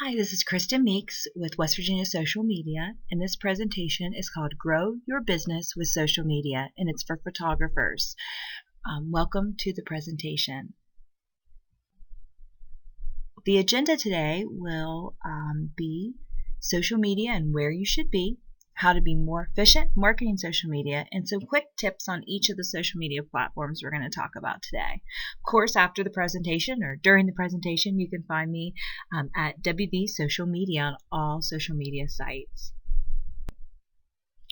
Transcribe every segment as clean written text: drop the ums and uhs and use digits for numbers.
Hi, this is Kristen Meeks with West Virginia Social Media, and this presentation is called Grow Your Business with Social Media, and it's for photographers. Welcome to the presentation. The agenda today will be social media and where you should be, how to be more efficient marketing social media, and some quick tips on each of the social media platforms we're going to talk about today. Of course, after the presentation or during the presentation, you can find me at WB Social Media on all social media sites.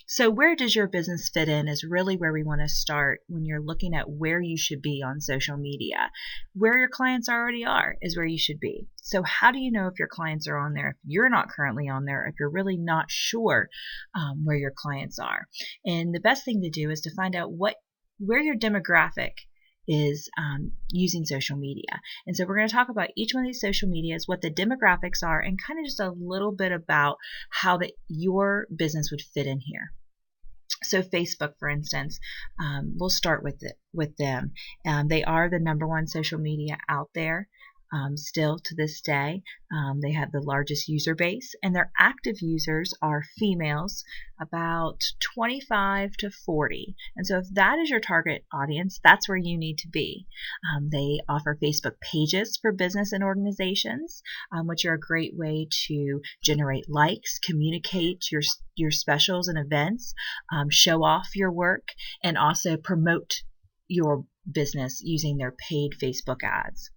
So where does your business fit in is really where we want to start when you're looking at where you should be on social media. Where your clients already are is where you should be. So how do you know if your clients are on there, if you're not currently on there, if you're really not sure where your clients are? And the best thing to do is to find out where your demographic is using social media. And so we're going to talk about each one of these social medias, what the demographics are, and kind of just a little bit about how your business would fit in here. So Facebook, for instance, we'll start with them. They are the #1 social media out there. Still to this day, they have the largest user base, and their active users are females, about 25 to 40. And so if that is your target audience, that's where you need to be. They offer Facebook pages for business and organizations, which are a great way to generate likes, communicate your specials and events, show off your work, and also promote your business using their paid Facebook ads.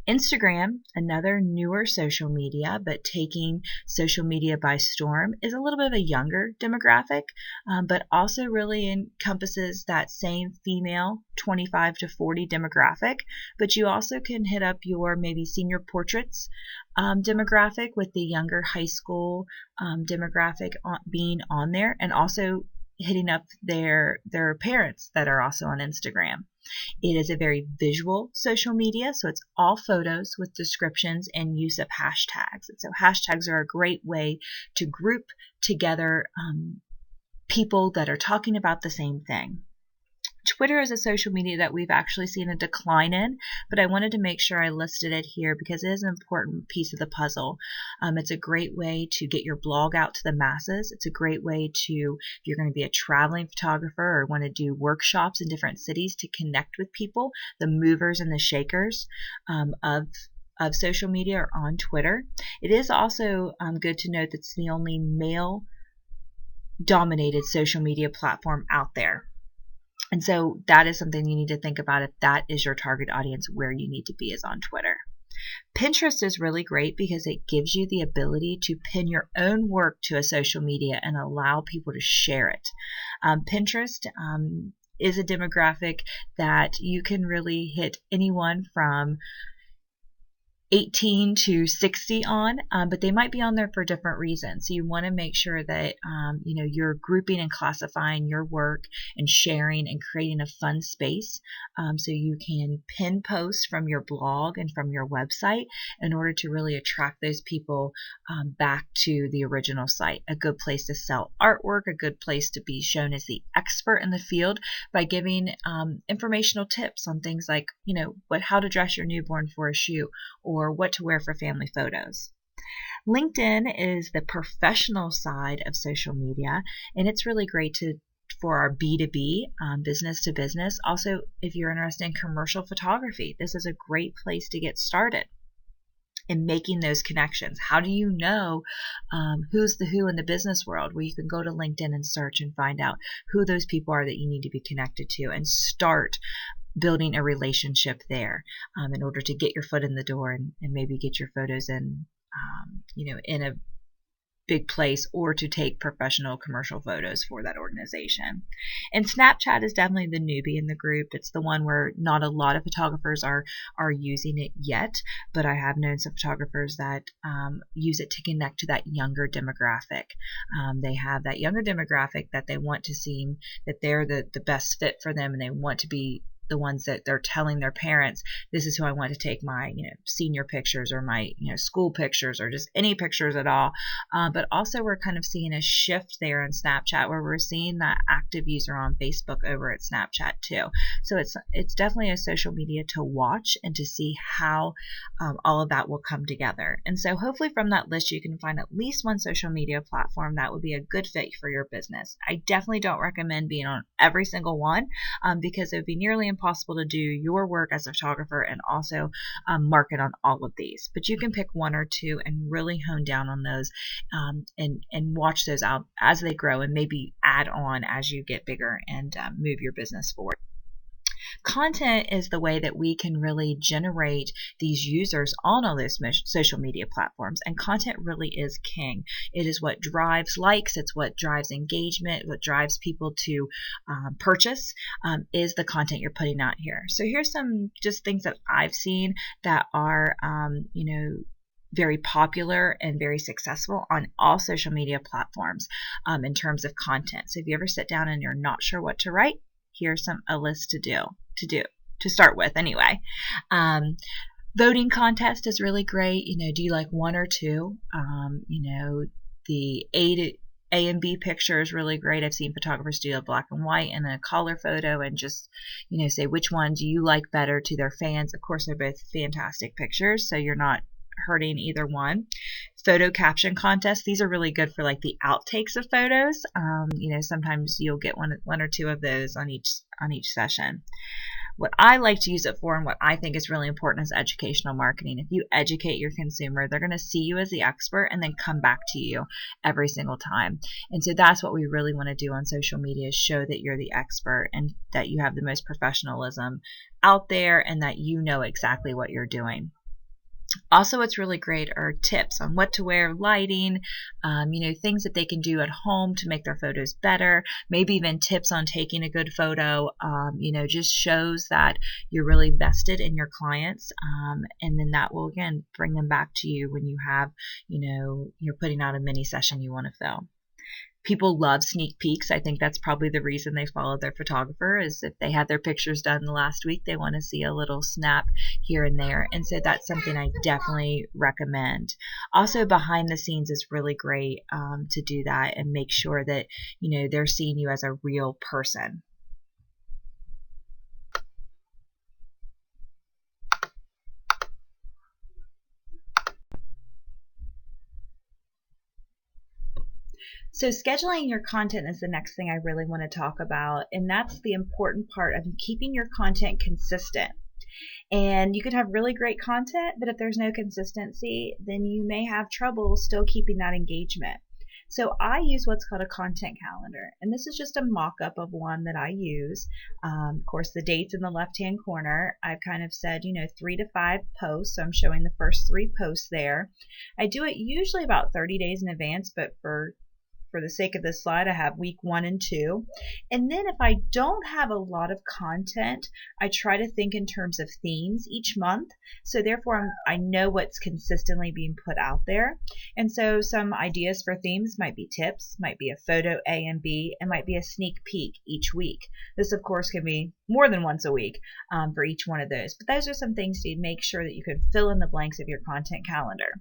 Instagram, another newer social media, but taking social media by storm, is a little bit of a younger demographic, but also really encompasses that same female 25 to 40 demographic. But you also can hit up your maybe senior portraits demographic with the younger high school demographic being on there, and also hitting up their parents that are also on Instagram. It is a very visual social media, so it's all photos with descriptions and use of hashtags. And so hashtags are a great way to group together people that are talking about the same thing. Twitter is a social media that we've actually seen a decline in, but I wanted to make sure I listed it here because it is an important piece of the puzzle. It's a great way to get your blog out to the masses. It's a great way to, if you're going to be a traveling photographer or want to do workshops in different cities, to connect with people, the movers and the shakers of social media are on Twitter. It is also good to note that it's the only male-dominated social media platform out there. And so that is something you need to think about if that is your target audience. Where you need to be is on Twitter. Pinterest is really great because it gives you the ability to pin your own work to a social media and allow people to share it. Pinterest is a demographic that you can really hit anyone from 18 to 60 on, but they might be on there for different reasons. So you want to make sure that you're grouping and classifying your work and sharing and creating a fun space, so you can pin posts from your blog and from your website in order to really attract those people back to the original site. A good place to sell artwork, a good place to be shown as the expert in the field by giving informational tips on things like how to dress your newborn for a shoot, or what to wear for family photos. LinkedIn is the professional side of social media, and it's really great for our B2B, business to business. Also, if you're interested in commercial photography, this is a great place to get started in making those connections. How do you know who's the who in the business world? Well, you can go to LinkedIn and search and find out who those people are that you need to be connected to, and start building a relationship there in order to get your foot in the door and maybe get your photos in a big place, or to take professional commercial photos for that organization. And Snapchat is definitely the newbie in the group. It's the one where not a lot of photographers are using it yet, but I have known some photographers that use it to connect to that younger demographic. They have that younger demographic that they want to seem that they're the best fit for them, and they want to be the ones that they're telling their parents, this is who I want to take my, senior pictures or my, school pictures or just any pictures at all. But also we're kind of seeing a shift there in Snapchat where we're seeing that active user on Facebook over at Snapchat too. So it's definitely a social media to watch and to see how all of that will come together. And so hopefully from that list you can find at least one social media platform that would be a good fit for your business. I definitely don't recommend being on every single one because it would be nearly impossible to do your work as a photographer and also market on all of these. But you can pick one or two and really hone down on those and watch those out as they grow and maybe add on as you get bigger and move your business forward. Content is the way that we can really generate these users on all those social media platforms, and content really is king. It is what drives likes, it's what drives engagement, what drives people to purchase is the content you're putting out here. So here's some just things that I've seen that are very popular and very successful on all social media platforms in terms of content. So if you ever sit down and you're not sure what to write, here's a list to start with anyway. Voting contest is really great. Do you like one or two? The A and B picture is really great. I've seen photographers do a black and white and a color photo and just, say which one do you like better to their fans. Of course, they're both fantastic pictures, so you're not hurting either one. Photo caption contests, these are really good for like the outtakes of photos. Sometimes you'll get one or two of those on each session. What I like to use it for and what I think is really important is educational marketing. If you educate your consumer, they're going to see you as the expert and then come back to you every single time. And so that's what we really want to do on social media, is show that you're the expert and that you have the most professionalism out there and that you know exactly what you're doing. Also, what's really great are tips on what to wear, lighting, things that they can do at home to make their photos better, maybe even tips on taking a good photo, just shows that you're really vested in your clients, and then that will, again, bring them back to you when you have, you're putting out a mini session you want to film. People love sneak peeks. I think that's probably the reason they follow their photographer, is if they had their pictures done the last week, they want to see a little snap here and there. And so that's something I definitely recommend. Also, behind the scenes is really great to do that and make sure that, they're seeing you as a real person. So scheduling your content is the next thing I really want to talk about, and that's the important part of keeping your content consistent. And you could have really great content, but if there's no consistency, then you may have trouble still keeping that engagement. So I use what's called a content calendar, and this is just a mock-up of one that I use. Of course, the date's in the left-hand corner. I've kind of said, 3 to 5 posts, so I'm showing the first 3 posts there. I do it usually about 30 days in advance, but for the sake of this slide, I have week 1 and 2. And then if I don't have a lot of content, I try to think in terms of themes each month. So therefore, I know what's consistently being put out there. And so some ideas for themes might be tips, might be a photo A and B, and might be a sneak peek each week. This, of course, can be more than once a week for each one of those. But those are some things to make sure that you can fill in the blanks of your content calendar.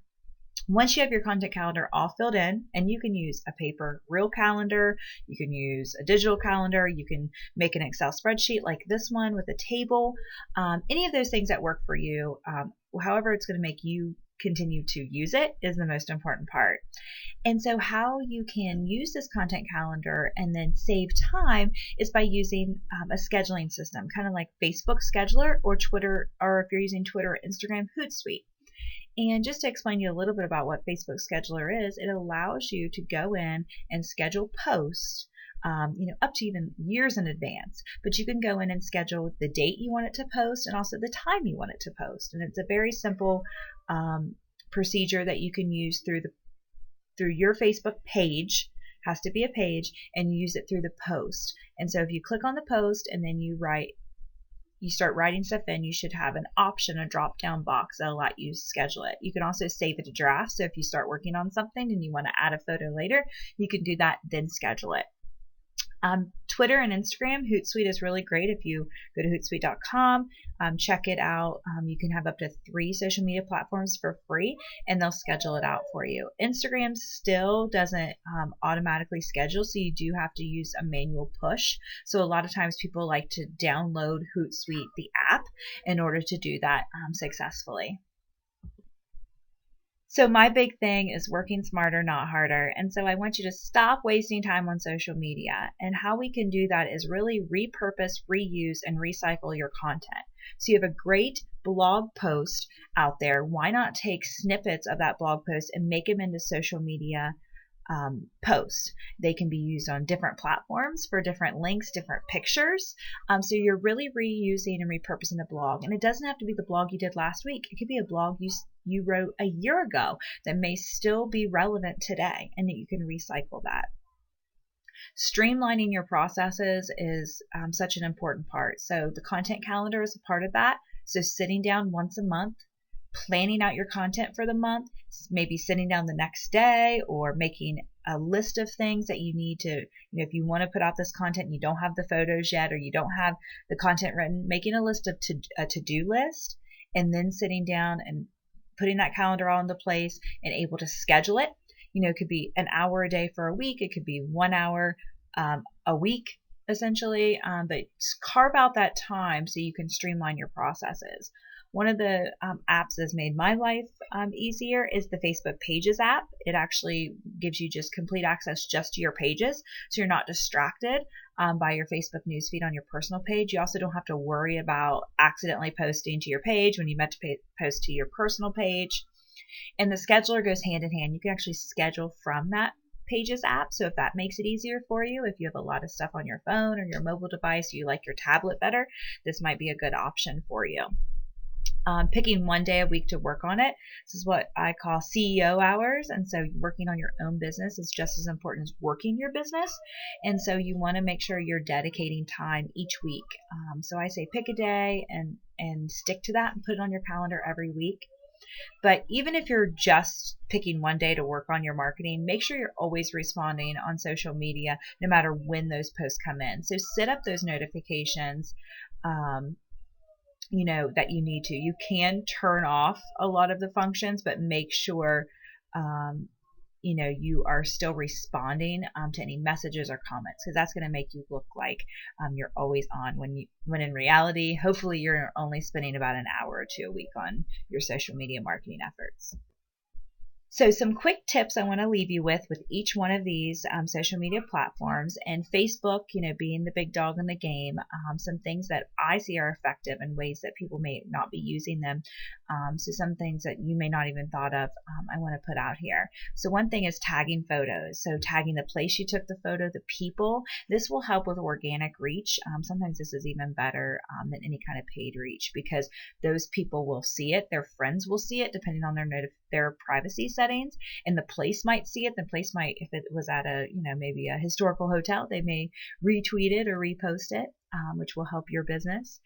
Once you have your content calendar all filled in, and you can use a paper real calendar, you can use a digital calendar, you can make an Excel spreadsheet like this one with a table, any of those things that work for you, however it's going to make you continue to use it is the most important part. And so how you can use this content calendar and then save time is by using a scheduling system, kind of like Facebook Scheduler or Twitter, or if you're using Twitter or Instagram, Hootsuite. And just to explain to you a little bit about what Facebook Scheduler is, it allows you to go in and schedule posts, up to even years in advance. But you can go in and schedule the date you want it to post and also the time you want it to post. And it's a very simple procedure that you can use through your Facebook page. Has to be a page, and use it through the post. And so if you click on the post and then you start writing stuff in, you should have an option, a drop-down box that'll let you schedule it. You can also save it to draft, so if you start working on something and you want to add a photo later, you can do that, then schedule it. Twitter and Instagram, Hootsuite is really great. If you go to hootsuite.com, check it out. You can have up to 3 social media platforms for free, and they'll schedule it out for you. Instagram still doesn't automatically schedule, so you do have to use a manual push. So a lot of times people like to download Hootsuite, the app, in order to do that successfully. So my big thing is working smarter, not harder. And so I want you to stop wasting time on social media. And how we can do that is really repurpose, reuse, and recycle your content. So you have a great blog post out there. Why not take snippets of that blog post and make them into social media posts? They can be used on different platforms for different links, different pictures. So you're really reusing and repurposing the blog. And it doesn't have to be the blog you did last week. It could be a blog you wrote a year ago that may still be relevant today, and that you can recycle that. Streamlining your processes is such an important part. So the content calendar is a part of that. So sitting down once a month, planning out your content for the month, maybe sitting down the next day, or making a list of things that you need to, if you want to put out this content and you don't have the photos yet, or you don't have the content written, making a list of a to-do list, and then sitting down and putting that calendar all into place and able to schedule it. It could be an hour a day for a week. It could be 1 hour a week, essentially, but carve out that time so you can streamline your processes. One of the apps that's made my life easier is the Facebook Pages app. It actually gives you just complete access just to your pages, so you're not distracted by your Facebook newsfeed on your personal page. You also don't have to worry about accidentally posting to your page when you meant to post to your personal page. And the scheduler goes hand in hand. You can actually schedule from that Pages app. So if that makes it easier for you, if you have a lot of stuff on your phone or your mobile device, you like your tablet better, this might be a good option for you. Picking one day a week to work on it. This is what I call CEO hours. And so working on your own business is just as important as working your business. And so you want to make sure you're dedicating time each week. So I say pick a day and stick to that and put it on your calendar every week. But even if you're just picking one day to work on your marketing, make sure you're always responding on social media, no matter when those posts come in. So set up those notifications that you need to. You can turn off a lot of the functions, but make sure you are still responding to any messages or comments, because that's going to make you look like you're always on, when in reality, hopefully you're only spending about an hour or 2 a week on your social media marketing efforts. So some quick tips I want to leave you with each one of these social media platforms, and Facebook, being the big dog in the game, some things that I see are effective in ways that people may not be using them. So some things that you may not even thought of, I want to put out here. So one thing is tagging photos. So tagging the place you took the photo, the people. This will help with organic reach. Sometimes this is even better than any kind of paid reach, because those people will see it. Their friends will see it, depending on their privacy settings, and the place might see it. The place might, if it was at a, maybe a historical hotel, they may retweet it or repost it, which will help your business.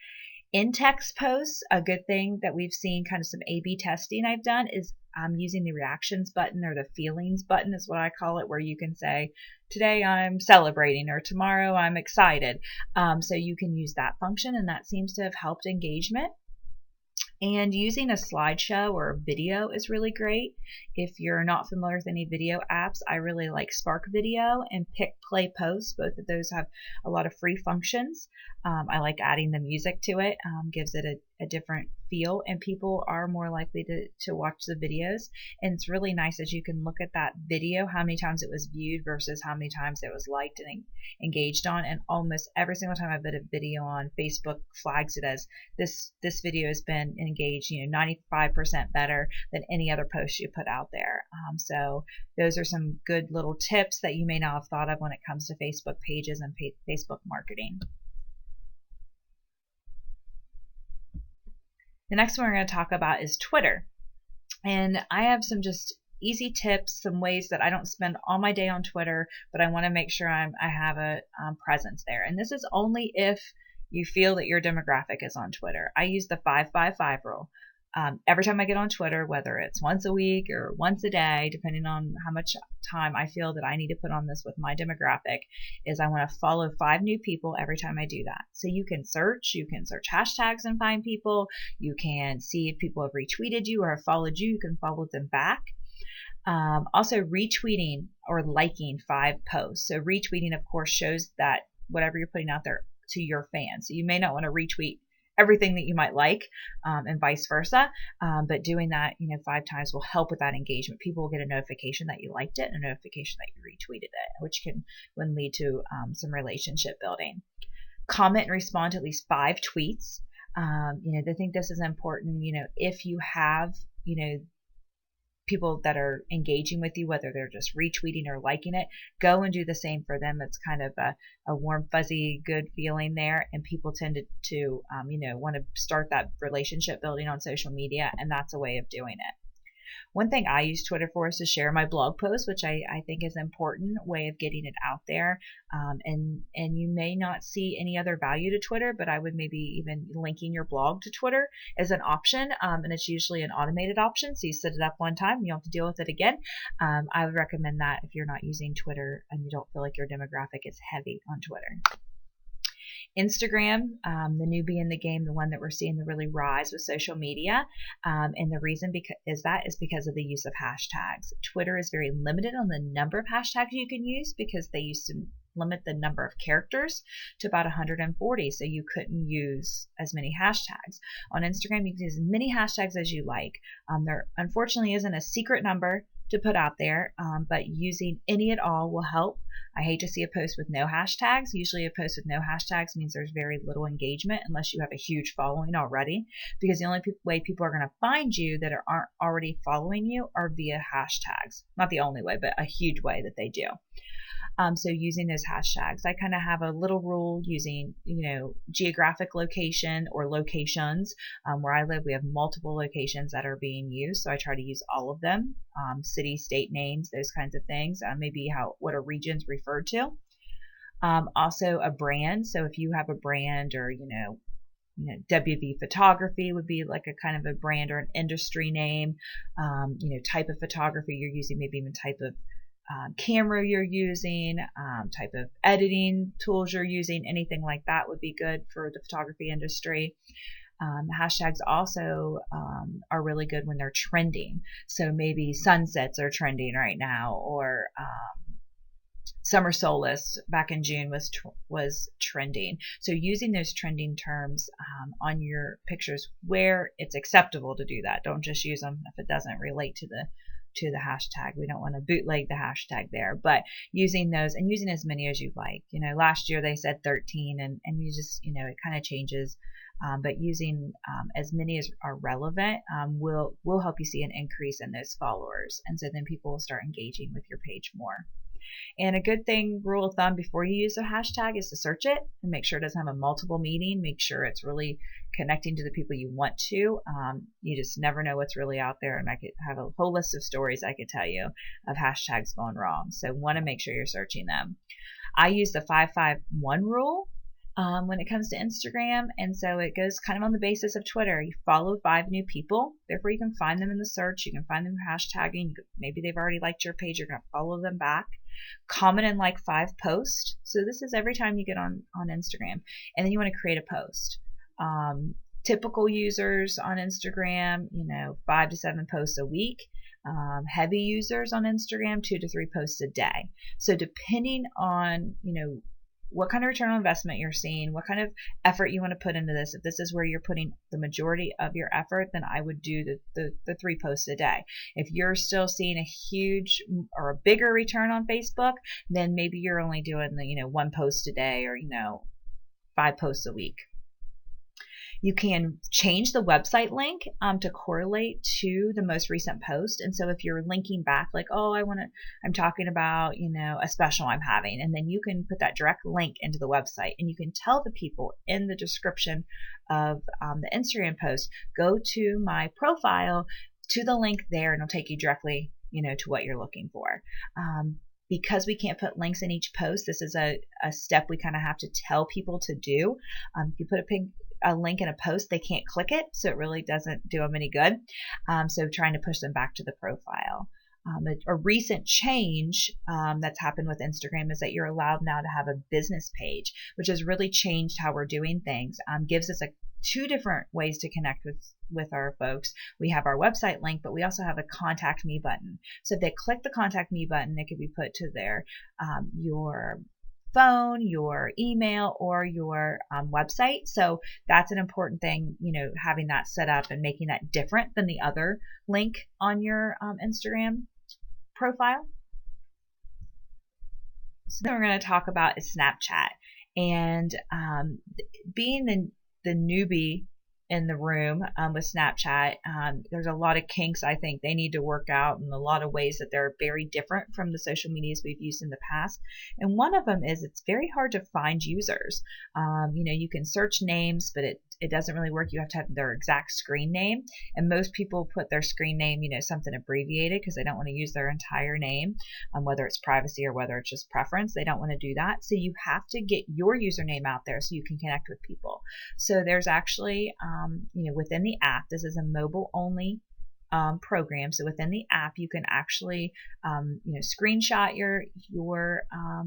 In-text posts, a good thing that we've seen, kind of some A/B testing I've done, is using the reactions button, or the feelings button is what I call it, where you can say, today I'm celebrating, or tomorrow I'm excited. So you can use that function, and that seems to have helped engagement. And using a slideshow or a video is really great. If you're not familiar with any video apps, I really like Spark Video and Pick Play Post. Both of those have a lot of free functions. I like adding the music to it, gives it a different feel, and people are more likely to watch the videos. And it's really nice as you can look at that video, how many times it was viewed versus how many times it was liked and engaged on. And almost every single time I put a video on, Facebook flags it as this video has been engaged 95% better than any other post you put out there. So those are some good little tips that you may not have thought of when it comes to Facebook pages and Facebook marketing. The next one we're going to talk about is Twitter. And I have some just easy tips, some ways that I don't spend all my day on Twitter, but I want to make sure I have a presence there. And this is only if you feel that your demographic is on Twitter. I use the 5-5-5 rule. every time I get on Twitter, whether it's once a week or once a day, depending on how much time I feel that I need to put on this with my demographic, is I want to follow 5 new people every time I do that. So you can search hashtags and find people. You can see if people have retweeted you or have followed you. You can follow them back. Also retweeting or liking 5 posts. So retweeting, of course, shows that whatever you're putting out there to your fans. So you may not want to retweet everything that you might like, and vice versa. But doing that, 5 times will help with that engagement. People will get a notification that you liked it and a notification that you retweeted it, which can lead to some relationship building. Comment and respond to at least 5 tweets. They think this is important. If you have, people that are engaging with you, whether they're just retweeting or liking it, go and do the same for them. It's kind of a warm, fuzzy, good feeling there. And people tend to want to start that relationship building on social media. And that's a way of doing it. One thing I use Twitter for is to share my blog posts, which I think is an important way of getting it out there. And you may not see any other value to Twitter, but I would maybe even linking your blog to Twitter as an option. And it's usually an automated option. So you set it up one time and you don't have to deal with it again. I would recommend that if you're not using Twitter and you don't feel like your demographic is heavy on Twitter. Instagram, the newbie in the game, the one that we're seeing the really rise with social media. And the reason is because of the use of hashtags. Twitter is very limited on the number of hashtags you can use because they used to limit the number of characters to about 140, so you couldn't use as many hashtags. On Instagram, you can use as many hashtags as you like. There unfortunately isn't a secret number to put out there, but using any at all will help. I hate to see a post with no hashtags. Usually a post with no hashtags means there's very little engagement unless you have a huge following already, because the only way people are going to find you that aren't already following you are via hashtags. Not the only way, but a huge way that they do. So using those hashtags, I kind of have a little rule using, geographic location or locations. Where I live, we have multiple locations that are being used, so I try to use all of them. City, state names, those kinds of things. Maybe what a region's referred to. Also a brand. So if you have a brand or, WV photography would be like a kind of a brand or an industry name. Type of photography you're using, maybe even type of camera you're using, type of editing tools you're using, anything like that would be good for the photography industry. Hashtags also are really good when they're trending. So maybe sunsets are trending right now, or summer solstice back in June was trending. So using those trending terms on your pictures where it's acceptable to do that. Don't just use them if it doesn't relate to the hashtag. We don't want to bootleg the hashtag there, but using those and using as many as you like. Last year they said 13 and you just, it kind of changes. But using as many as are relevant will help you see an increase in those followers. And so then people will start engaging with your page more. And a good rule of thumb before you use a hashtag is to search it and make sure it doesn't have a multiple meaning. Make sure it's really connecting to the people you want to. You just never know what's really out there. And I could have a whole list of stories I could tell you of hashtags going wrong. So want to make sure you're searching them. I use the 5-5-1 rule when it comes to Instagram. And so it goes kind of on the basis of Twitter. You follow 5 new people. Therefore, you can find them in the search. You can find them hashtagging. Maybe they've already liked your page. You're going to follow them back. Comment and like 5 posts. So this is every time you get on Instagram. And then you want to create a post. Typical users on Instagram, 5 to 7 posts a week. Heavy users on Instagram, 2 to 3 posts a day. So depending on, what kind of return on investment you're seeing, what kind of effort you want to put into this. If this is where you're putting the majority of your effort, then I would do the 3 posts a day. If you're still seeing a huge or a bigger return on Facebook, then maybe you're only doing the 1 post a day or 5 posts a week. You can change the website link to correlate to the most recent post. And so if you're linking back, like, I'm talking about, a special I'm having, and then you can put that direct link into the website, and you can tell the people in the description of the Instagram post, go to my profile, to the link there, and it'll take you directly, to what you're looking for. Because we can't put links in each post, this is a step we kind of have to tell people to do. If you put a link in a post, they can't click it, so it really doesn't do them any good. So trying to push them back to the profile. A recent change that's happened with Instagram is that you're allowed now to have a business page, which has really changed how we're doing things. Gives us two different ways to connect with our folks. We have our website link, but we also have a contact me button. So if they click the contact me button, it can be put to their your phone, your email, or your website. So that's an important thing, having that set up and making that different than the other link on your Instagram profile. So then we're going to talk about is Snapchat, and being the newbie in the room with Snapchat, there's a lot of kinks I think they need to work out, and a lot of ways that they're very different from the social medias we've used in the past. And one of them is it's very hard to find users. You can search names, but it doesn't really work. You have to have their exact screen name, and most people put their screen name, something abbreviated, because they don't want to use their entire name, whether it's privacy or whether it's just preference. They don't want to do that. So you have to get your username out there so you can connect with people. So there's actually within the app, this is a mobile only program. So within the app, you can actually, screenshot your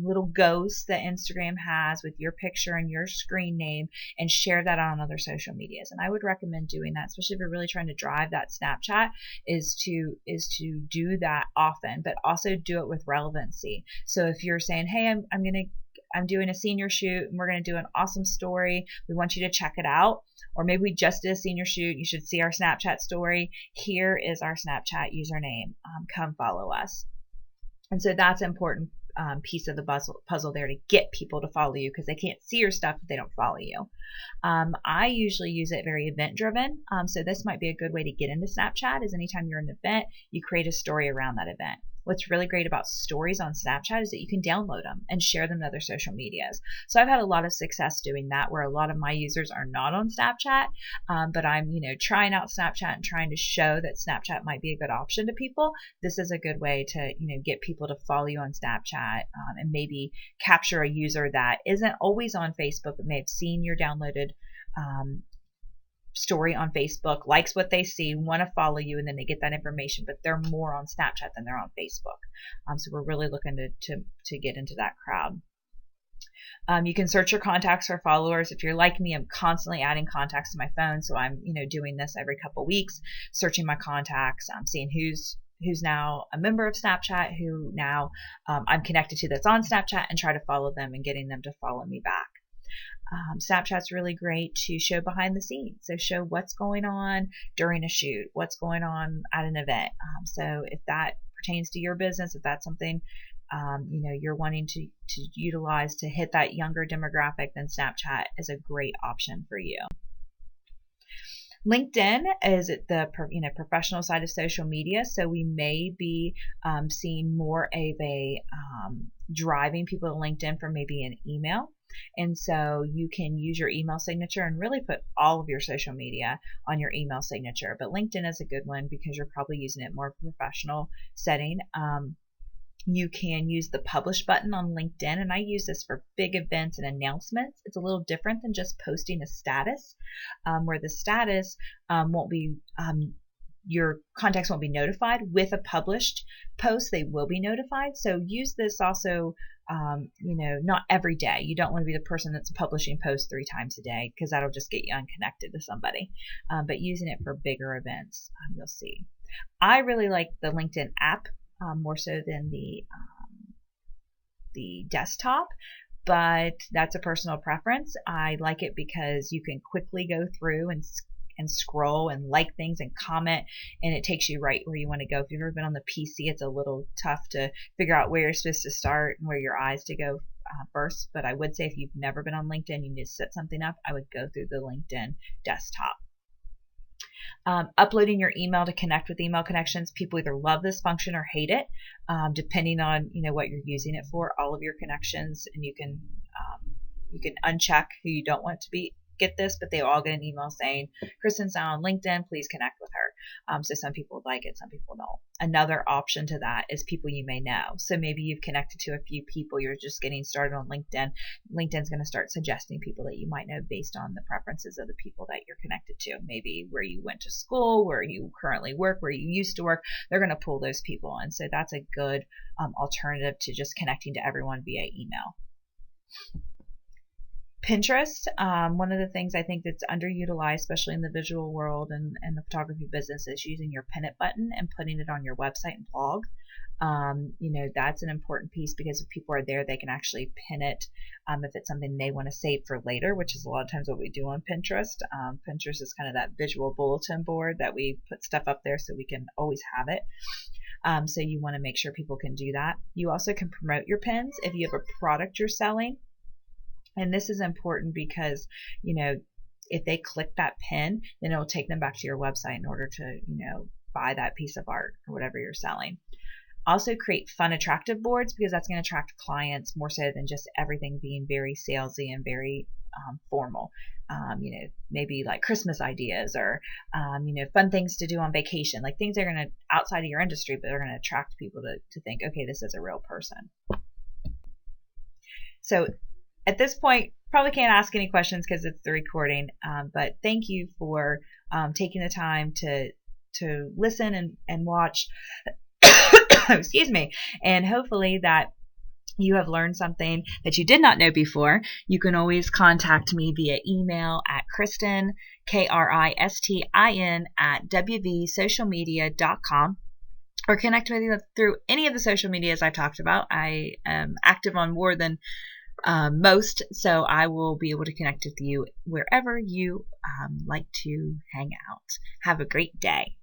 little ghost that Instagram has with your picture and your screen name, and share that on other social medias. And I would recommend doing that, especially if you're really trying to drive that Snapchat, is to do that often, but also do it with relevancy. So if you're saying, hey, I'm doing a senior shoot and we're going to do an awesome story, we want you to check it out. Or maybe we just did a senior shoot, you should see our Snapchat story. Here is our Snapchat username. Come follow us. And so that's an important piece of the puzzle there, to get people to follow you, because they can't see your stuff if they don't follow you. I usually use it very event driven. So this might be a good way to get into Snapchat, is anytime you're in an event, you create a story around that event. What's really great about stories on Snapchat is that you can download them and share them to other social medias. So I've had a lot of success doing that, where a lot of my users are not on Snapchat, but I'm, trying out Snapchat and trying to show that Snapchat might be a good option to people. This is a good way to, get people to follow you on Snapchat, and maybe capture a user that isn't always on Facebook, but may have seen your downloaded story on Facebook, likes what they see, want to follow you, and then they get that information, but they're more on Snapchat than they're on Facebook. So we're really looking to get into that crowd. You can search your contacts for followers. If you're like me, I'm constantly adding contacts to my phone, so I'm doing this every couple weeks, searching my contacts, seeing who's now a member of Snapchat, who now I'm connected to that's on Snapchat, and try to follow them and getting them to follow me back. Snapchat's really great to show behind the scenes. So show what's going on during a shoot, what's going on at an event. So if that pertains to your business, if that's something you're wanting to utilize to hit that younger demographic, then Snapchat is a great option for you. LinkedIn is the professional side of social media, so we may be seeing more of a driving people to LinkedIn for maybe an email. And so you can use your email signature and really put all of your social media on your email signature. But LinkedIn is a good one because you're probably using it more professional setting. You can use the publish button on LinkedIn, and I use this for big events and announcements. It's a little different than just posting a status, where the status won't be, your contacts won't be notified. With a published post, they will be notified. So use this also, not every day. You don't want to be the person that's publishing posts 3 times a day, because that'll just get you unconnected to somebody. But using it for bigger events, you'll see. I really like the LinkedIn app, more so than the desktop, but that's a personal preference. I like it because you can quickly go through and scroll and like things and comment, and it takes you right where you want to go. If you've ever been on the PC, it's a little tough to figure out where you're supposed to start and where your eyes to go first. But I would say if you've never been on LinkedIn, you need to set something up, I would go through the LinkedIn desktop. Uploading your email to connect with email connections. People either love this function or hate it, depending on what you're using it for. All of your connections, and you can uncheck who you don't want to be get this, but they all get an email saying, Kristen's now on LinkedIn, please connect with her. So some people like it, some people don't. Another option to that is people you may know. So maybe you've connected to a few people, you're just getting started on LinkedIn. LinkedIn's going to start suggesting people that you might know based on the preferences of the people that you're connected to. Maybe where you went to school, where you currently work, where you used to work. They're going to pull those people. And so that's a good alternative to just connecting to everyone via email. Pinterest, one of the things I think that's underutilized, especially in the visual world and the photography business, is using your pin it button and putting it on your website and blog. That's an important piece, because if people are there, they can actually pin it if it's something they want to save for later, which is a lot of times what we do on Pinterest. Pinterest is kind of that visual bulletin board that we put stuff up there so we can always have it. So you want to make sure people can do that. You also can promote your pins if you have a product you're selling. And this is important because, if they click that pin, then it'll take them back to your website in order to, buy that piece of art or whatever you're selling. Also create fun, attractive boards, because that's going to attract clients more so than just everything being very salesy and very formal. Maybe like Christmas ideas or, fun things to do on vacation, like things that are going to outside of your industry, but they're going to attract people to think, okay, this is a real person. So at this point, probably can't ask any questions because it's the recording, but thank you for taking the time to listen and watch. Excuse me. And hopefully that you have learned something that you did not know before. You can always contact me via email at Kristin, Kristin, at wvsocialmedia.com, or connect with you through any of the social medias I've talked about. I am active on more than most, so I will be able to connect with you wherever you like to hang out. Have a great day.